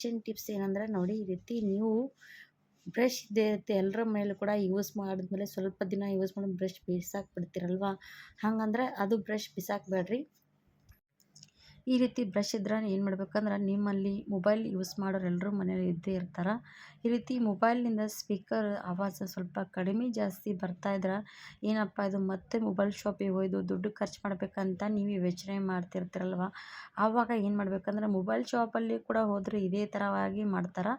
Kitchen tips ಏನಂದ್ರೆ ನೋಡಿ ಈ ರೀತಿ ನೀವು ಬ್ರಷ್ ಇದ್ದೇ ಇರುತ್ತೆ ಎಲ್ಲರ ಮನೇಲೂ ಕೂಡ ಯೂಸ್ ಮಾಡಿದ್ಮೇಲೆ ಸ್ವಲ್ಪ ದಿನ ಯೂಸ್ ಮಾಡಿ ಬ್ರಷ್ ಬಿಸಾಕಿ ಬಿಡ್ತೀರಲ್ವ. ಹಾಗಂದ್ರೆ ಅದು ಬ್ರಷ್ ಬಿಸಾಕಬೇಡ್ರಿ. ಈ ರೀತಿ ಬ್ರಷ್ ಇದ್ರೆ ಏನು ಮಾಡ್ಬೇಕಂದ್ರೆ ನಿಮ್ಮಲ್ಲಿ ಮೊಬೈಲ್ ಯೂಸ್ ಮಾಡೋರು ಎಲ್ಲರೂ ಮನೇಲಿ ಇದ್ದೇ ಇರ್ತಾರೆ. ಈ ರೀತಿ ಮೊಬೈಲ್ನಿಂದ ಸ್ಪೀಕರ್ ಆವಾಜ್ ಸ್ವಲ್ಪ ಕಡಿಮೆ ಜಾಸ್ತಿ ಬರ್ತಾ ಇದ್ರೆ ಏನಪ್ಪ ಇದು ಮತ್ತೆ ಮೊಬೈಲ್ ಶಾಪಿಗೆ ಒಯ್ದು ದುಡ್ಡು ಖರ್ಚು ಮಾಡ್ಬೇಕಂತ ನೀವು ಯೋಚನೆ ಮಾಡ್ತಿರ್ತೀರಲ್ವ. ಆವಾಗ ಏನು ಮಾಡ್ಬೇಕಂದ್ರೆ ಮೊಬೈಲ್ ಶಾಪಲ್ಲಿ ಕೂಡ ಹೋದರೆ ಇದೇ ಥರವಾಗಿ ಮಾಡ್ತಾರೆ.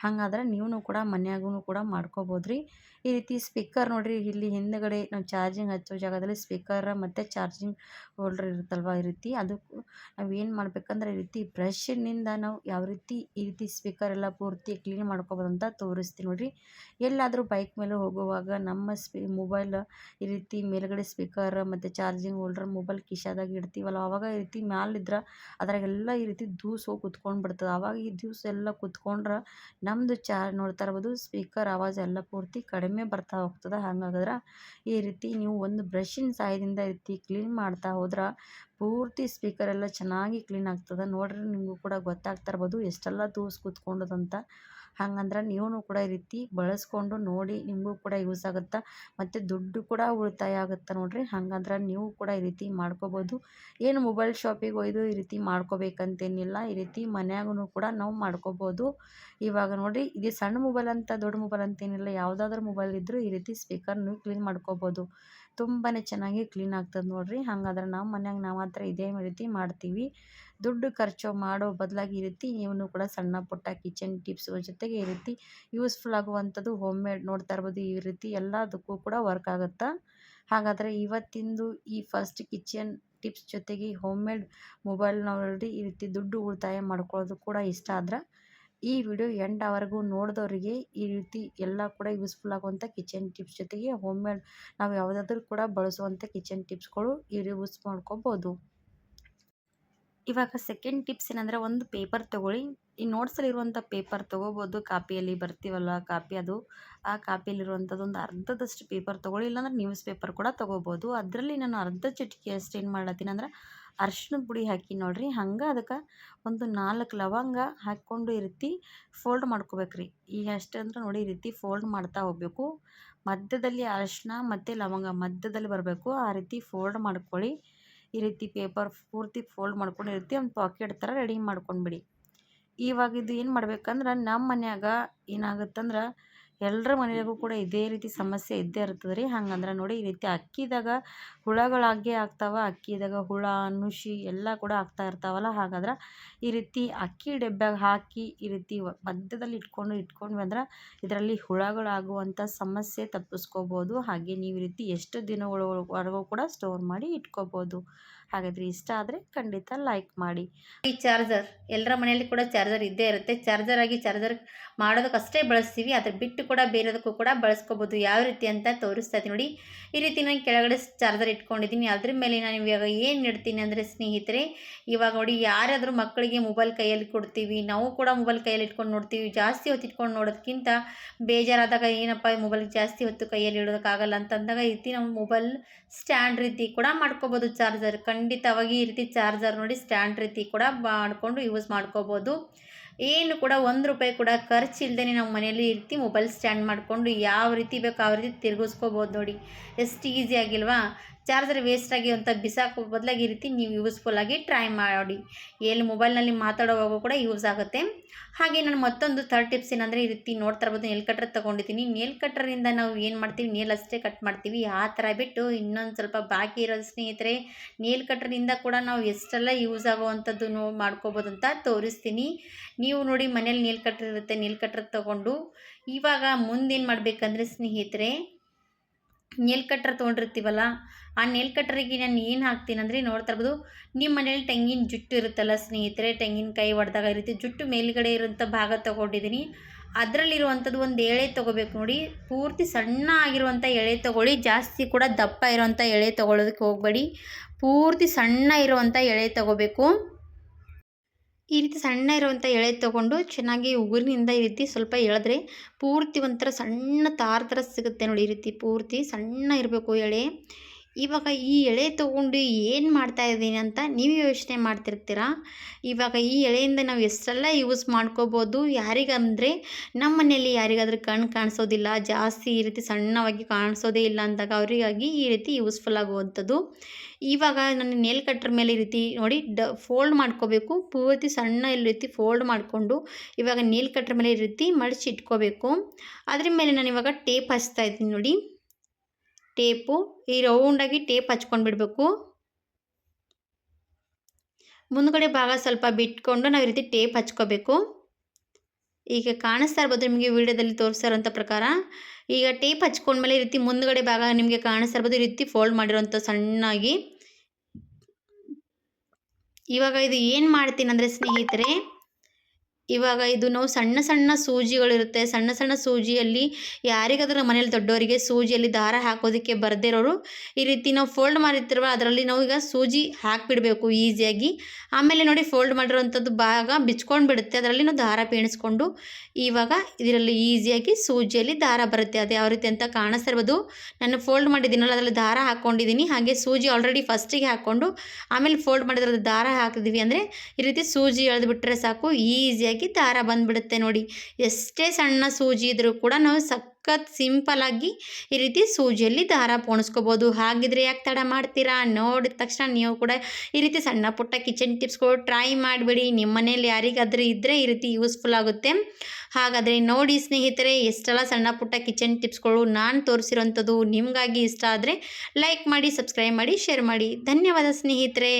ಹಾಗಾದ್ರೆ ನೀವು ಕೂಡ ಮನ್ಯಾಗೂ ಕೂಡ ಮಾಡ್ಕೋಬೋದ್ರಿ. ಈ ರೀತಿ ಸ್ಪೀಕರ್ ನೋಡಿರಿ, ಇಲ್ಲಿ ಹಿಂದುಗಡೆ ನಾವು ಚಾರ್ಜಿಂಗ್ ಹಚ್ಚೋ ಜಾಗದಲ್ಲಿ ಸ್ಪೀಕರ್ ಮತ್ತು ಚಾರ್ಜಿಂಗ್ ಹೋಲ್ಡರ್ ಇರುತ್ತಲ್ವ. ಈ ರೀತಿ ಅದಕ್ಕೂ ನಾವು ಏನು ಮಾಡ್ಬೇಕಂದ್ರೆ ಈ ರೀತಿ ಬ್ರಷ್ನಿಂದ ನಾವು ಯಾವ ರೀತಿ ಈ ರೀತಿ ಸ್ಪೀಕರ್ ಎಲ್ಲ ಪೂರ್ತಿ ಕ್ಲೀನ್ ಮಾಡ್ಕೊಬೋದು ಅಂತ ತೋರಿಸ್ತೀನಿ ನೋಡಿರಿ. ಎಲ್ಲಾದರೂ ಬೈಕ್ ಮೇಲೆ ಹೋಗುವಾಗ ನಮ್ಮ ಮೊಬೈಲ್ ಈ ರೀತಿ ಮೇಲ್ಗಡೆ ಸ್ಪೀಕರ್ ಮತ್ತು ಚಾರ್ಜಿಂಗ್ ಹೋಲ್ಡರ್ ಮೊಬೈಲ್ ಕಿಶಾದಾಗ ಇಡ್ತೀವಲ್ಲ, ಆವಾಗ ಈ ರೀತಿ ಮ್ಯಾಲಿದ್ರೆ ಅದ್ರಾಗೆಲ್ಲ ಈ ರೀತಿ ದೂಸು ಹೋಗಿ ಕುತ್ಕೊಂಡು ಬಿಡ್ತದೆ. ಆವಾಗ ಈ ದೂಸು ಎಲ್ಲ ಕುತ್ಕೊಂಡ್ರೆ ನಮ್ಮದು ನೋಡ್ತಾ ಇರ್ಬೋದು ಸ್ಪೀಕರ್ ಆವಾಜ್ ಎಲ್ಲ ಪೂರ್ತಿ ಕಡಿಮೆ ಬರ್ತಾ ಹೋಗ್ತದೆ. ಹಾಗಾದ್ರೆ ಈ ರೀತಿ ನೀವು ಒಂದು ಬ್ರಷಿನ ಸಹಾಯದಿಂದ ಈ ರೀತಿ ಕ್ಲೀನ್ ಮಾಡ್ತಾ ಹೋದ್ರೆ ಪೂರ್ತಿ ಸ್ಪೀಕರ್ ಎಲ್ಲ ಚೆನ್ನಾಗಿ ಕ್ಲೀನ್ ಆಗ್ತದೆ. ನೋಡ್ರಿ ನಿಮಗೂ ಕೂಡ ಗೊತ್ತಾಗ್ತಾ ಇರ್ಬೋದು ಎಷ್ಟೆಲ್ಲ ದೂಸು ಕೂತ್ಕೊಂಡದಂತ. ಹಾಗಂದ್ರೆ ನೀವು ಕೂಡ ಈ ರೀತಿ ಬಳಸ್ಕೊಂಡು ನೋಡಿ, ನಿಮಗೂ ಕೂಡ ಯೂಸ್ ಆಗುತ್ತೆ ಮತ್ತು ದುಡ್ಡು ಕೂಡ ಉಳಿತಾಯ ಆಗುತ್ತೆ ನೋಡಿರಿ. ಹಾಗಂದ್ರೆ ನೀವು ಕೂಡ ಈ ರೀತಿ ಮಾಡ್ಕೋಬೋದು. ಏನು ಮೊಬೈಲ್ ಶಾಪಿಗೆ ಒಯ್ದು ಈ ರೀತಿ ಮಾಡ್ಕೋಬೇಕಂತೇನಿಲ್ಲ, ಈ ರೀತಿ ಮನ್ಯಾಗೂ ಕೂಡ ನಾವು ಮಾಡ್ಕೋಬೋದು. ಇವಾಗ ನೋಡಿರಿ ಇದು ಸಣ್ಣ ಮೊಬೈಲ್ ಅಂತ ದೊಡ್ಡ ಮೊಬೈಲ್ ಅಂತೇನಿಲ್ಲ, ಯಾವುದಾದ್ರೂ ಮೊಬೈಲ್ ಇದ್ದರೂ ಈ ರೀತಿ ಸ್ಪೀಕರ್ ನೀವು ಕ್ಲೀನ್ ಮಾಡ್ಕೋಬೋದು. ತುಂಬಾ ಚೆನ್ನಾಗಿ ಕ್ಲೀನ್ ಆಗ್ತದೆ ನೋಡಿರಿ. ಹಾಗಾದ್ರೆ ನಮ್ಮ ಮನ್ಯಾಗ ನಾವು ಮಾತ್ರ ಇದೇ ರೀತಿ ಮಾಡ್ತೀವಿ. ದುಡ್ಡು ಖರ್ಚು ಮಾಡೋ ಬದಲಾಗಿ ಈ ರೀತಿ ನೀವು ಕೂಡ ಸಣ್ಣ ಪುಟ್ಟ ಕಿಚನ್ ಟಿಪ್ಸ್ ಜೊತೆಗೆ ಈ ರೀತಿ ಯೂಸ್ಫುಲ್ ಆಗುವಂಥದ್ದು ಹೋಮ್ ಮೇಡ್ ನೋಡ್ತಾ ಇರ್ಬೋದು. ಈ ರೀತಿ ಎಲ್ಲದಕ್ಕೂ ಕೂಡ ವರ್ಕ್ ಆಗುತ್ತೆ. ಹಾಗಾದರೆ ಇವತ್ತಿಂದು ಈ ಫಸ್ಟ್ ಕಿಚನ್ ಟಿಪ್ಸ್ ಜೊತೆಗೆ ಹೋಮ್ ಮೇಡ್ ಮೊಬೈಲ್ ನೋಡಿ ಈ ರೀತಿ ದುಡ್ಡು ಉಳಿತಾಯ ಮಾಡ್ಕೊಳ್ಳೋದು ಕೂಡ ಇಷ್ಟ ಆದ್ರೆ ಈ ವಿಡಿಯೋ ಎಂಡ್ವರೆಗೂ ನೋಡಿದವರಿಗೆ ಈ ರೀತಿ ಎಲ್ಲ ಕೂಡ ಯೂಸ್ಫುಲ್ ಆಗುವಂಥ ಕಿಚನ್ ಟಿಪ್ಸ್ ಜೊತೆಗೆ ಹೋಮ್ ಮೇಡ್ ನಾವು ಯಾವುದಾದ್ರೂ ಕೂಡ ಬಳಸುವಂಥ ಕಿಚನ್ ಟಿಪ್ಸ್ಗಳು ಯೂಸ್ ಮಾಡ್ಕೋಬೋದು. ಇವಾಗ ಸೆಕೆಂಡ್ ಟಿಪ್ಸ್ ಏನಂದರೆ ಒಂದು ಪೇಪರ್ ತೊಗೊಳ್ಳಿ. ಈ ನೋಟ್ಸಲ್ಲಿರುವಂಥ ಪೇಪರ್ ತೊಗೋಬೋದು. ಕಾಪಿಯಲ್ಲಿ ಬರ್ತೀವಲ್ಲ ಕಾಪಿ, ಅದು ಆ ಕಾಪಿಯಲ್ಲಿರುವಂಥದ್ದು ಒಂದು ಅರ್ಧದಷ್ಟು ಪೇಪರ್ ತೊಗೊಳ್ಳಿ, ಇಲ್ಲಾಂದ್ರೆ ನ್ಯೂಸ್ ಪೇಪರ್ ಕೂಡ ತೊಗೋಬೋದು. ಅದರಲ್ಲಿ ನಾನು ಅರ್ಧ ಚಿಟಿಕೆ ಅಷ್ಟು ಏನು ಮಾಡ್ಲತ್ತೀನಿ ಅಂದ್ರೆ ಅರಿಶಿಣದ ಪುಡಿ ಹಾಕಿ ನೋಡಿರಿ. ಹಂಗೆ ಅದಕ್ಕೆ ಒಂದು 4 ಲವಂಗ ಹಾಕ್ಕೊಂಡು ಈ ರೀತಿ ಫೋಲ್ಡ್ ಮಾಡ್ಕೋಬೇಕ್ರಿ. ಈಗ ಅಷ್ಟೇ ಅಂದ್ರೆ ನೋಡಿ ಈ ರೀತಿ ಫೋಲ್ಡ್ ಮಾಡ್ತಾ ಹೋಗಬೇಕು. ಮಧ್ಯದಲ್ಲಿ ಅರಿಶಿಣ ಮತ್ತು ಲವಂಗ ಮಧ್ಯದಲ್ಲಿ ಬರಬೇಕು, ಆ ರೀತಿ ಫೋಲ್ಡ್ ಮಾಡ್ಕೊಳ್ಳಿ. ಈ ರೀತಿ ಪೇಪರ್ ಪೂರ್ತಿ ಫೋಲ್ಡ್ ಮಾಡ್ಕೊಂಡು ಈ ರೀತಿ ಒಂದು ಪಾಕೆಟ್ ಥರ ರೆಡಿ ಮಾಡ್ಕೊಂಡ್ಬಿಡಿ. ಇವಾಗ ಇದು ಏನು ಮಾಡ್ಬೇಕಂದ್ರೆ ನಮ್ಮ ಮನ್ಯಾಗ ಏನಾಗುತ್ತಂದ್ರೆ ಎಲ್ಲರ ಮನೆಯಾಗೂ ಕೂಡ ಇದೇ ರೀತಿ ಸಮಸ್ಯೆ ಇದ್ದೇ ಇರ್ತದೆ ರೀ. ಹಂಗಂದ್ರೆ ನೋಡಿ ಈ ರೀತಿ ಅಕ್ಕಿದಾಗ ಹುಳಗಳಾಗೇ ಆಗ್ತಾವೆ. ಅಕ್ಕಿದಾಗ ಹುಳ ನುಷಿ ಎಲ್ಲ ಕೂಡ ಆಗ್ತಾ ಇರ್ತಾವಲ್ಲ. ಹಾಗಾದ್ರೆ ಈ ರೀತಿ ಅಕ್ಕಿ ಡಬ್ಬ್ಯಾಗ ಹಾಕಿ ಈ ರೀತಿ ಮಧ್ಯದಲ್ಲಿ ಇಟ್ಕೊಂಡ್ವಿ ಅಂದ್ರೆ ಇದರಲ್ಲಿ ಹುಳಗಳಾಗುವಂಥ ಸಮಸ್ಯೆ ತಪ್ಪಿಸ್ಕೋಬೋದು. ಹಾಗೆ ನೀವು ಈ ರೀತಿ ಎಷ್ಟು ದಿನಗಳವರೆಗೂ ಕೂಡ ಸ್ಟೋರ್ ಮಾಡಿ ಇಟ್ಕೋಬೋದು. ಹಾಗಾದರೆ ಇಷ್ಟ ಆದರೆ ಖಂಡಿತ ಲೈಕ್ ಮಾಡಿ. ಈ ಚಾರ್ಜರ್ ಎಲ್ಲರ ಮನೆಯಲ್ಲಿ ಕೂಡ ಚಾರ್ಜರ್ ಇದ್ದೇ ಇರುತ್ತೆ. ಚಾರ್ಜರ್ ಮಾಡೋದಕ್ಕಷ್ಟೇ ಬಳಸ್ತೀವಿ, ಅದ್ರ ಬಿಟ್ಟು ಕೂಡ ಬೇರೆದಕ್ಕೂ ಕೂಡ ಬಳಸ್ಕೋಬೋದು. ಯಾವ ರೀತಿ ಅಂತ ತೋರಿಸ್ತಾ ಇದ್ದೀನಿ ನೋಡಿ. ಈ ರೀತಿ ನಾನು ಕೆಳಗಡೆ ಚಾರ್ಜರ್ ಇಟ್ಕೊಂಡಿದ್ದೀನಿ. ಅದ್ರ ಮೇಲೆ ನಾನು ಇವಾಗ ಏನು ಇಡ್ತೀನಿ ಅಂದರೆ ಸ್ನೇಹಿತರೆ, ಇವಾಗ ನೋಡಿ ಯಾರಾದರೂ ಮಕ್ಕಳಿಗೆ ಮೊಬೈಲ್ ಕೈಯಲ್ಲಿ ಕೊಡ್ತೀವಿ, ನಾವು ಕೂಡ ಮೊಬೈಲ್ ಕೈಯಲ್ಲಿ ಇಟ್ಕೊಂಡು ನೋಡ್ತೀವಿ. ಜಾಸ್ತಿ ಹೊತ್ತು ಇಟ್ಕೊಂಡು ನೋಡೋದಕ್ಕಿಂತ ಬೇಜಾರಾದಾಗ ಏನಪ್ಪ ಮೊಬೈಲ್ ಜಾಸ್ತಿ ಹೊತ್ತು ಕೈಯಲ್ಲಿ ಇಡೋದಕ್ಕಾಗಲ್ಲ ಅಂತಂದಾಗ ಈ ರೀತಿ ನಾವು ಮೊಬೈಲ್ ಸ್ಟ್ಯಾಂಡ್ ರೀತಿ ಕೂಡ ಮಾಡ್ಕೋಬೋದು. ಚಾರ್ಜರ್ ಖಂಡಿತವಾಗಿ ಈ ರೀತಿ ಚಾರ್ಜರ್ ನೋಡಿ ಸ್ಟ್ಯಾಂಡ್ ರೀತಿ ಕೂಡ ಮಾಡಿಕೊಂಡು ಯೂಸ್ ಮಾಡ್ಕೋಬೋದು. ಏನು ಕೂಡ ₹1 ಕೂಡ ಖರ್ಚಿಲ್ಲದೆ ನಾವು ಮನೆಯಲ್ಲಿ ಈ ರೀತಿ ಮೊಬೈಲ್ ಸ್ಟ್ಯಾಂಡ್ ಮಾಡಿಕೊಂಡು ಯಾವ ರೀತಿ ಬೇಕು ಆ ರೀತಿ ತಿರುಗಿಸ್ಕೋಬೋದು. ನೋಡಿ ಎಷ್ಟು ಈಸಿ ಆಗಿಲ್ವಾ. ಚಾರ್ಜರ್ ವೇಸ್ಟಾಗಿ ಅಂತ ಬಿಸಾಕೋ ಬದಲಾಗಿ ಈ ರೀತಿ ನೀವು ಯೂಸ್ಫುಲ್ಲಾಗಿ ಟ್ರೈ ಮಾಡಿ. ಎಲ್ಲಿ ಮೊಬೈಲ್ನಲ್ಲಿ ಮಾತಾಡೋವಾಗ ಕೂಡ ಯೂಸ್ ಆಗುತ್ತೆ. ಹಾಗೆ ನಾನು ಮತ್ತೊಂದು ಥರ್ಡ್ ಟಿಪ್ಸ್ ಏನಂದರೆ ಈ ರೀತಿ ನೋಡ್ತಾ ಇರ್ಬೋದು, ನೇಲ್ ಕಟ್ರ್ ತೊಗೊಂಡಿದ್ದೀನಿ. ನೇಲ್ ಕಟ್ರಿಂದ ನಾವು ಏನು ಮಾಡ್ತೀವಿ, ನೇಲ್ ಅಷ್ಟೇ ಕಟ್ ಮಾಡ್ತೀವಿ. ಆ ಥರ ಬಿಟ್ಟು ಇನ್ನೊಂದು ಸ್ವಲ್ಪ ಬಾಕಿ ಇರೋದು ಸ್ನೇಹಿತರೆ, ನೇಲ್ ಕಟ್ರಿಂದ ಕೂಡ ನಾವು ಎಷ್ಟೆಲ್ಲ ಯೂಸ್ ಆಗುವಂಥದ್ದು ಮಾಡ್ಕೋಬೋದು ಅಂತ ತೋರಿಸ್ತೀನಿ. ನೀವು ನೋಡಿ ಮನೇಲಿ ನೇಲ್ ಕಟ್ರ್ ಇರುತ್ತೆ, ನೇಲ್ ಕಟ್ರ್ ತೊಗೊಂಡು ಇವಾಗ ಮುಂದೇನು ಮಾಡಬೇಕಂದ್ರೆ ಸ್ನೇಹಿತರೆ, ನೇಲ್ ಕಟ್ರ್ ತೊಗೊಂಡಿರ್ತೀವಲ್ಲ ಆ ನೇಲ್ ಕಟ್ರಿಗೆ ನಾನು ಏನು ಹಾಕ್ತೀನಿ ಅಂದರೆ ನೋಡ್ತಾ ಇರ್ಬೋದು, ನಿಮ್ಮ ಮನೇಲಿ ತೆಂಗಿನ ಜುಟ್ಟು ಇರುತ್ತಲ್ಲ ಸ್ನೇಹಿತರೆ, ತೆಂಗಿನಕಾಯಿ ಹೊಡೆದಾಗ ಈ ರೀತಿ ಜುಟ್ಟು ಮೇಲ್ಗಡೆ ಇರೋಂಥ ಭಾಗ ತೊಗೊಂಡಿದ್ದೀನಿ. ಅದರಲ್ಲಿರುವಂಥದ್ದು ಒಂದು ಎಳೆ ತೊಗೋಬೇಕು ನೋಡಿ. ಪೂರ್ತಿ ಸಣ್ಣ ಆಗಿರುವಂಥ ಎಳೆ ತೊಗೊಳ್ಳಿ, ಜಾಸ್ತಿ ಕೂಡ ದಪ್ಪ ಇರೋವಂಥ ಎಳೆ ತೊಗೊಳ್ಳೋದಕ್ಕೆ ಹೋಗಬೇಡಿ. ಪೂರ್ತಿ ಸಣ್ಣ ಇರುವಂಥ ಎಳೆ ತೊಗೋಬೇಕು. ಈ ರೀತಿ ಸಣ್ಣ ಇರುವಂಥ ಎಳೆ ತೊಗೊಂಡು ಚೆನ್ನಾಗಿ ಉಗುರಿನಿಂದ ಈ ರೀತಿ ಸ್ವಲ್ಪ ಎಳೆದ್ರೆ ಪೂರ್ತಿ ಒಂಥರ ಸಣ್ಣ ತಾರ ಥರ ಸಿಗುತ್ತೆ ನೋಡಿ. ಈ ರೀತಿ ಪೂರ್ತಿ ಸಣ್ಣ ಇರಬೇಕು ಎಳೆ. ಇವಾಗ ಈ ಎಳೆ ತೊಗೊಂಡು ಏನು ಮಾಡ್ತಾ ಇದ್ದೀನಿ ಅಂತ ನೀವು ಯೋಚನೆ ಮಾಡ್ತಿರ್ತೀರ. ಇವಾಗ ಈ ಎಳೆಯಿಂದ ನಾವು ಎಷ್ಟೆಲ್ಲ ಯೂಸ್ ಮಾಡ್ಕೋಬೋದು. ಯಾರಿಗಂದರೆ ನಮ್ಮ ಮನೆಯಲ್ಲಿ ಯಾರಿಗಾದ್ರೂ ಕಣ್ಣು ಕಾಣಿಸೋದಿಲ್ಲ, ಜಾಸ್ತಿ ಈ ರೀತಿ ಸಣ್ಣವಾಗಿ ಕಾಣಿಸೋದೇ ಇಲ್ಲ ಅಂದಾಗ ಅವರಿಗಾಗಿ ಈ ರೀತಿ ಯೂಸ್ಫುಲ್ ಆಗುವಂಥದ್ದು. ಇವಾಗ ನನ್ನ ನೇಲ್ ಕಟ್ರ್ ಮೇಲೆ ಈ ರೀತಿ ನೋಡಿ ಫೋಲ್ಡ್ ಮಾಡ್ಕೋಬೇಕು. ಪೂರ್ತಿ ಸಣ್ಣ ಈ ರೀತಿ ಫೋಲ್ಡ್ ಮಾಡಿಕೊಂಡು ಇವಾಗ ನೇಲ್ ಕಟ್ರ್ ಮೇಲೆ ಈ ರೀತಿ ಮಡಚಿ ಇಟ್ಕೋಬೇಕು. ಅದ್ರ ಮೇಲೆ ನಾನು ಇವಾಗ ಟೇಪ್ ಹಚ್ತಾ ಇದ್ದೀನಿ ನೋಡಿ. ಟೇಪು ಈ ರೌಂಡಾಗಿ ಟೇಪ್ ಹಚ್ಕೊಂಡು ಬಿಡಬೇಕು. ಮುಂದ್ಗಡೆ ಭಾಗ ಸ್ವಲ್ಪ ಬಿಟ್ಕೊಂಡು ನಾವು ಈ ರೀತಿ ಟೇಪ್ ಹಚ್ಕೋಬೇಕು. ಈಗ ಕಾಣಿಸ್ತಾ ಇರ್ಬೋದು ನಿಮಗೆ ವಿಡಿಯೋದಲ್ಲಿ ತೋರಿಸ್ತಾ ಇರೋಂಥ ಪ್ರಕಾರ. ಈಗ ಟೇಪ್ ಹಚ್ಕೊಂಡ್ಮೇಲೆ ಈ ರೀತಿ ಮುಂದ್ಗಡೆ ಭಾಗ ನಿಮಗೆ ಕಾಣಿಸ್ತಾ ಇರ್ಬೋದು, ಈ ರೀತಿ ಫೋಲ್ಡ್ ಮಾಡಿರೋಂಥ ಸಣ್ಣಾಗಿ. ಇವಾಗ ಇದು ಏನು ಮಾಡ್ತೀನಿ ಅಂದರೆ ಸ್ನೇಹಿತರೆ, ಇವಾಗ ಇದು ನಾವು ಸಣ್ಣ ಸಣ್ಣ ಸೂಜಿಗಳಿರುತ್ತೆ. ಸಣ್ಣ ಸಣ್ಣ ಸೂಜಿಯಲ್ಲಿ ಯಾರಿಗಾದ್ರೂ ಮನೇಲಿ ದೊಡ್ಡವರಿಗೆ ಸೂಜಿಯಲ್ಲಿ ದಾರ ಹಾಕೋದಕ್ಕೆ ಬರದೇ ಇರೋರು ಈ ರೀತಿ ನಾವು ಫೋಲ್ಡ್ ಮಾಡಿರ್ತೀರವ ಅದರಲ್ಲಿ ನಾವು ಈಗ ಸೂಜಿ ಹಾಕಿಬಿಡಬೇಕು ಈಸಿಯಾಗಿ. ಆಮೇಲೆ ನೋಡಿ ಫೋಲ್ಡ್ ಮಾಡಿರೋವಂಥದ್ದು ಭಾಗ ಬಿಚ್ಕೊಂಡು ಬಿಡುತ್ತೆ. ಅದರಲ್ಲಿ ನಾವು ದಾರ ಪೇಣಿಸ್ಕೊಂಡು ಇವಾಗ ಇದರಲ್ಲಿ ಈಸಿಯಾಗಿ ಸೂಜಿಯಲ್ಲಿ ದಾರ ಬರುತ್ತೆ. ಅದು ಯಾವ ರೀತಿ ಅಂತ ಕಾಣಿಸ್ತಾ ಇರ್ಬೋದು. ನಾನು ಫೋಲ್ಡ್ ಮಾಡಿದ್ದೀನಲ್ಲ ಅದರಲ್ಲಿ ದಾರ ಹಾಕ್ಕೊಂಡಿದ್ದೀನಿ. ಹಾಗೆ ಸೂಜಿ ಆಲ್ರೆಡಿ ಫಸ್ಟಿಗೆ ಹಾಕ್ಕೊಂಡು ಆಮೇಲೆ ಫೋಲ್ಡ್ ಮಾಡಿದ್ರಲ್ಲಿ ದಾರ ಹಾಕಿದ್ವಿ ಅಂದರೆ ಈ ರೀತಿ ಸೂಜಿ ಎಳೆದುಬಿಟ್ರೆ ಸಾಕು, ಈಸಿಯಾಗಿ ದಾರ ಬಂದ್ಬಿಡುತ್ತೆ ನೋಡಿ. ಎಷ್ಟೇ ಸಣ್ಣ ಸೂಜಿ ಇದ್ರೂ ಕೂಡ ನಾವು ಸಖತ್ ಸಿಂಪಲಾಗಿ ಈ ರೀತಿ ಸೂಜಿಯಲ್ಲಿ ದಾರ ಪೋಣಿಸ್ಕೋಬೋದು. ಹಾಗಿದ್ರೆ ಯಾಕೆ ತಡ ಮಾಡ್ತೀರಾ? ನೋಡಿದ ತಕ್ಷಣ ನೀವು ಕೂಡ ಈ ರೀತಿ ಸಣ್ಣ ಪುಟ್ಟ ಕಿಚನ್ ಟಿಪ್ಸ್ಗಳು ಟ್ರೈ ಮಾಡಿಬಿಡಿ. ನಿಮ್ಮ ಮನೇಲಿ ಯಾರಿಗಾದ್ರೂ ಇದ್ದರೆ ಈ ರೀತಿ ಯೂಸ್ಫುಲ್ ಆಗುತ್ತೆ. ಹಾಗಾದರೆ ನೋಡಿ ಸ್ನೇಹಿತರೆ, ಎಷ್ಟೆಲ್ಲ ಸಣ್ಣ ಪುಟ್ಟ ಕಿಚನ್ ಟಿಪ್ಸ್ಗಳು ನಾನು ತೋರಿಸಿರೋಂಥದ್ದು ನಿಮಗಾಗಿ ಇಷ್ಟ ಆದರೆ ಲೈಕ್ ಮಾಡಿ, ಸಬ್ಸ್ಕ್ರೈಬ್ ಮಾಡಿ, ಶೇರ್ ಮಾಡಿ. ಧನ್ಯವಾದ ಸ್ನೇಹಿತರೆ.